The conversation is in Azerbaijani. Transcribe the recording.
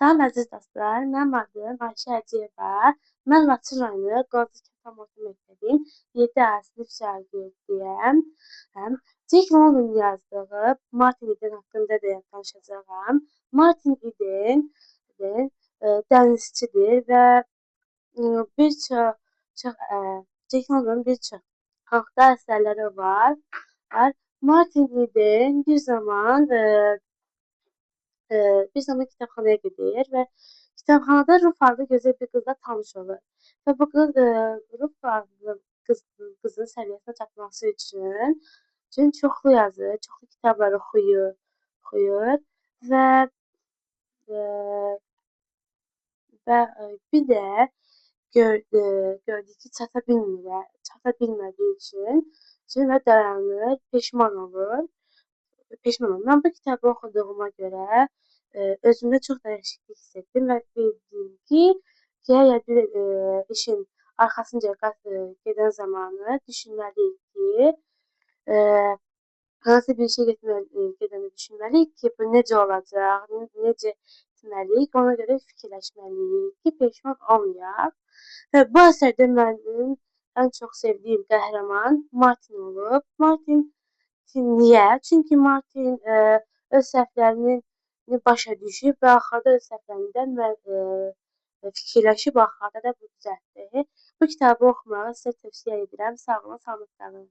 Salam əziz dostlar, mənim adım Ayşə Həciyeva. Mən Laçın rayonu Qazi Kətam Orta Məktəbin 7A sinif şagirdiyəm. Jack London yazdığı Martin Eden haqqında da danışacağam. Martin Eden dənizçidir və bir Jack Londonun bir çox xalqda əsərləri var. Martin Eden bir zaman kitabxanaya gedir və kitabxanada Ruf adlı gözəl bir qızla tanış olur. Və bu qız Ruf adlı qızın səviyyəsinə çatması üçün çoxlu yazır, çoxlu kitablar oxuyur və e, bir də gördü ki, çata bilmədiyi üçün və dayanır, peşman olur. Mən bu kitabı oxuduğuma görə özümdə çox dəyişiklik hiss etdim və bildim ki, əgər bir işin arxasınca gedən zamanı düşünməliyik ki, hansı bir işə gedəndə düşünməliyik ki, bu necə olacaq, necə etməliyik, ona görə fikirləşməliyik ki, peşman olmayaq. Və bu əsərdə mənim ən çox sevdiyim qəhrəman Martin olub. Martin niyə? Çünki Martin öz səhvlərini başa düşüb və axırda öz səhvlərindən fikirləşib axırda da bu düzəltdi. Bu kitabı oxumağı sizə tövsiyə edirəm. Sağ olun, salamat qalın.